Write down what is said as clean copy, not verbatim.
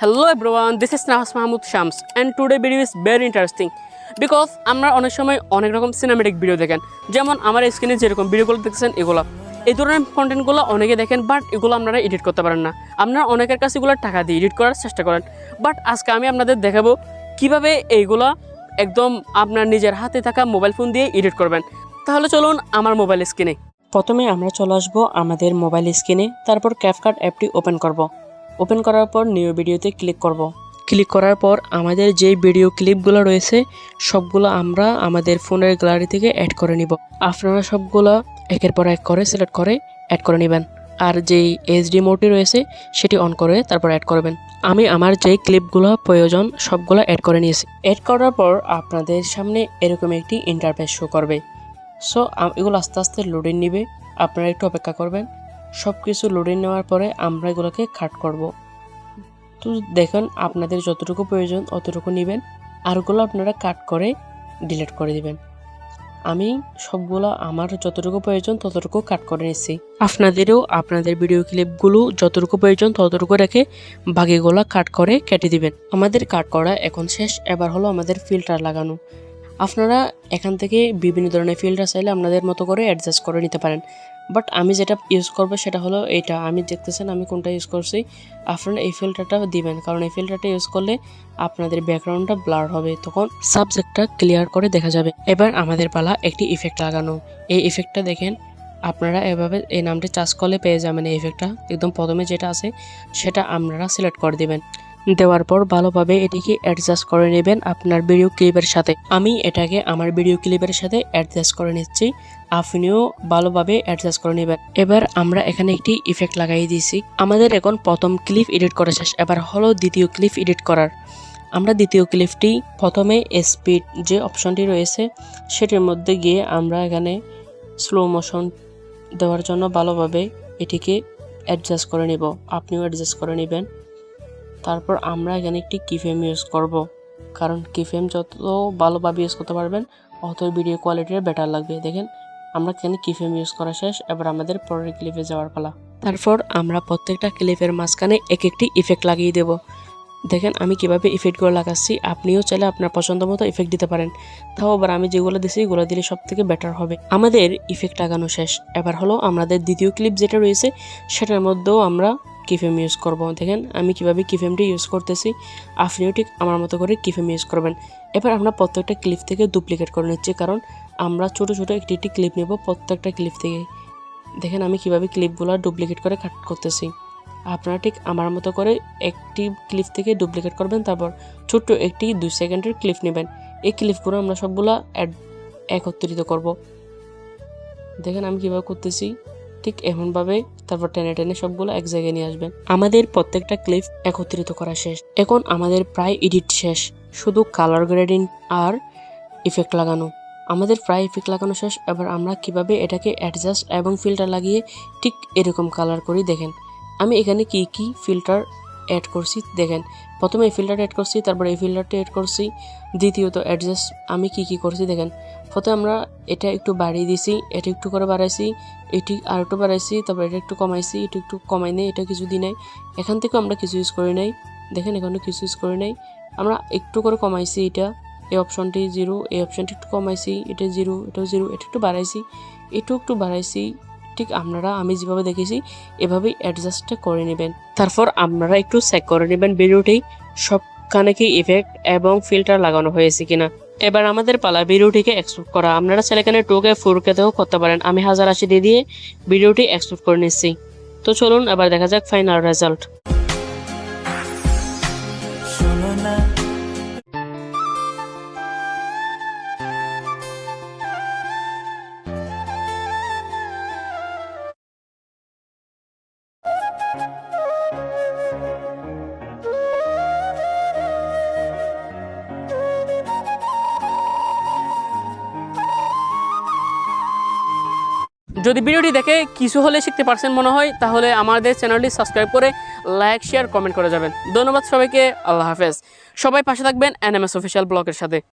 Hello everyone, this is Nahas Mahmoud Shams and today video is very interesting because আমরা অনেক সময় অনেক রকম সিনেমেটিক ভিডিও দেখেন, যেমন আমার স্ক্রিনে যেরকম ভিডিওগুলো দেখছেন এগুলো এই ধরনের কন্টেন্টগুলো অনেকে দেখেন, বাট এগুলো আপনারা এডিট করতে পারেন না। আপনারা অনেকের কাছে এগুলো টাকা দিয়ে এডিট করার চেষ্টা করেন, বাট আজকে আমি আপনাদের দেখাবো কিভাবে এইগুলো একদম আপনার নিজের হাতে থাকা মোবাইল ফোন দিয়ে এডিট করবেন। তাহলে চলুন আমার মোবাইল স্ক্রিনে। প্রথমে আমরা চলে আসবো আমাদের মোবাইল স্ক্রিনে, তারপর ক্যাপকাট অ্যাপটি ওপেন করব। ওপেন করার পর নিউ ভিডিওতে ক্লিক করব। ক্লিক করার পর আমাদের যে ভিডিও ক্লিপগুলো রয়েছে সবগুলো আমরা আমাদের ফোনের গ্যালারি থেকে অ্যাড করে নিব। আপনারা সবগুলো একের পর এক করে সিলেক্ট করে অ্যাড করে নেবেন, আর যেই এইচডি মোডটি রয়েছে সেটি অন করে তারপর অ্যাড করবেন। আমি আমার যেই ক্লিপগুলো প্রয়োজন সবগুলো অ্যাড করে নিয়েছি। অ্যাড করার পর আপনাদের সামনে এরকম একটি ইন্টারফেস শো করবে। সো এগুলো আস্তে আস্তে লোডিং নেবে, আপনারা একটু অপেক্ষা করবেন। সব কিছু লোডিং নেওয়ার পরে আমরা এগুলোকে কাট করব। তো দেখুন আপনাদের যতটুকু প্রয়োজন অতটুকু নেবেন, আরগুলো আপনারা কাট করে ডিলিট করে দিবেন। আমি সবগুলো আমার যতটুকু প্রয়োজন ততটুকু কাট করে নিচ্ছি। আপনাদেরও আপনাদের ভিডিও ক্লিপগুলো যতটুকু প্রয়োজন ততটুকু রেখে বাকিগুলো কাট করে কেটে দিবেন। আমাদের কাট করা এখন শেষ, এবার হলো আমাদের ফিল্টার লাগানো। আপনারা এখান থেকে বিভিন্ন ধরনের ফিল্টার চাইলে আপনাদের মতো করে অ্যাডজাস্ট করে নিতে পারেন, বাট আমি যেটা ইউজ করবো সেটা হলো এইটা। আমি দেখতেছেন আমি কোনটা ইউজ করছি। আপনারা এই ফিল্টারটা দিবেন, কারণ এই ফিল্টারটা ইউজ করলে আপনাদের ব্যাকগ্রাউন্ডটা ব্লার হবে, তখন সাবজেক্টটা ক্লিয়ার করে দেখা যাবে। এবার আমাদের পালা একটি ইফেক্ট লাগানো। এই ইফেক্টটা দেখেন আপনারা এভাবে এই নামটি চার্জ করলে পেয়ে যাবেন। এই ইফেক্টটা একদম প্রথমে যেটা আছে সেটা আপনারা সিলেক্ট করে দিবেন। দেওয়ার পর ভালোভাবে এটিকে অ্যাডজাস্ট করে নেবেন আপনার ভিডিও ক্লিপের সাথে। আমি এটাকে আমার ভিডিও ক্লিপের সাথে অ্যাডজাস্ট করে নিচ্ছি, আপনিও ভালোভাবে অ্যাডজাস্ট করে নেবেন। এবার আমরা এখানে একটি ইফেক্ট লাগাই দিয়েছি। আমাদের এখন প্রথম ক্লিপ এডিট করা শেষ, এবার হলো দ্বিতীয় ক্লিপ এডিট করার। আমরা দ্বিতীয় ক্লিপটি প্রথমে স্পিড যে অপশনটি রয়েছে সেটির মধ্যে গিয়ে আমরা এখানে স্লো মোশন দেওয়ার জন্য ভালোভাবে এটিকে অ্যাডজাস্ট করে নেব। আপনিও অ্যাডজাস্ট করে নেবেন। তারপর আমরা এখানে একটি কিফ্রেম ইউজ করব, কারণ কিফ্রেম যত ভালোভাবে ইউজ করতে পারবেন অত ভিডিও কোয়ালিটির বেটার লাগবে। দেখেন আমরা এখানে কিফ্রেম ইউজ করা শেষ, এবার আমাদের পরের ক্লিপে যাওয়ার পালা। তারপর আমরা প্রত্যেকটা ক্লিপের মাঝখানে এক একটি ইফেক্ট লাগিয়ে দেব। দেখেন আমি কিভাবে ইফেক্টগুলো লাগাচ্ছি, আপনিও চাইলে আপনার পছন্দ মতো ইফেক্ট দিতে পারেন। তাও আবার আমি যেগুলো দিচ্ছি এগুলো দিলে সব থেকে বেটার হবে। আমাদের ইফেক্ট লাগানো শেষ, এবার হলো আমাদের দ্বিতীয় ক্লিপ যেটা রয়েছে সেটার মধ্যেও আমরা কিফ্রেম ইউজ করব। দেখেন আমি কিভাবে কিফ্রেমটি ইউজ করতেছি, আপনিও ঠিক আমার মতো করে কিফ্রেম ইউজ করবেন। এবার আমরা প্রত্যেকটা ক্লিপ থেকে ডুপ্লিকেট করে নিচ্ছি, কারণ আমরা ছোট ছোট একটি একটি ক্লিপ নেব প্রত্যেকটা ক্লিপ থেকে। দেখেন আমি কিভাবে ক্লিপগুলো ডুপ্লিকেট করে কাট করতেছি। আপনারা ঠিক আমার মতো করে একটি ক্লিপ থেকে ডুপ্লিকেট করবেন, তারপর ছোট্ট একটি 2 সেকেন্ডের ক্লিপ নেবেন। এই ক্লিপগুলো আমরা সবগুলা একত্রিত করব। দেখেন আমি কিভাবে করতেছি, ঠিক এমনভাবে তারপর টেনে টেনে সবগুলো এক জায়গায় নিয়ে আসবেন। আমাদের প্রত্যেকটা ক্লিপ একত্রিত করা শেষ। এখন আমাদের প্রায় এডিট শেষ, শুধু কালার গ্রেডিং আর ইফেক্ট লাগানো। আমাদের প্রায় ইফেক্ট লাগানো শেষ। এবার আমরা কিভাবে এটাকে অ্যাডজাস্ট এবং ফিল্টার লাগিয়ে ঠিক এরকম কালার করি। দেখেন আমি এখানে কি কি ফিল্টার অ্যাড করছি। দেখেন প্রথমে এই ফিল্টারটা অ্যাড করছি, তারপর এই ফিল্টারটা অ্যাড করছি, দ্বিতীয়ত অ্যাডজাস্ট আমি কি কি করছি দেখেন। প্রথমে আমরা এটা একটু বাড়িয়ে দিছি, এটা একটু করে বাড়াইছি, এটি আর একটু বাড়াইছি, তারপর এটা একটু কমাইছি, এটা একটু কমাই নেই, এটা কিছু দিই নাই। এখান থেকে আমরা কিছু ইউজ করি নাই। দেখেন এখানে কিছু ইউজ করি নাই, আমরা একটু করে কমাইছি। এটা এই অপশনটি 0, এই অপশনটি একটু কমাইছি, এটা 0, এটাও 0, এটা একটু বাড়াইছি, এটাও একটু বাড়াইছি। ঠিক আপনারা আমি যেভাবে দেখেছি এভাবেই অ্যাডজাস্টটা করে নেবেন। তারপর আপনারা একটু চেক করে নেবেন ভিডিওটি সবখানে কি ইফেক্ট এবং ফিল্টার লাগানো হয়েছে কিনা। এবার আমাদের পালা ভিডিওটিকে এক্সপোর্ট করা। আপনারা চাইলে এখানে 2K 4Kতেও করতে পারেন। আমি 1080 দিয়ে ভিডিওটি এক্সপোর্ট করে নিচ্ছি। তো চলুন এবার দেখা যাক ফাইনাল রেজাল্ট। যদি ভিডিওটি দেখে কিছু হলে শিখতে পারছেন মনে হয়, তাহলে আমাদের চ্যানেলটি সাবস্ক্রাইব করে লাইক শেয়ার কমেন্ট করে যাবেন। ধন্যবাদ সবাইকে, আল্লাহ হাফেজ। সবাই পাশে থাকবেন এনএমএস অফিসিয়াল ব্লগের সাথে।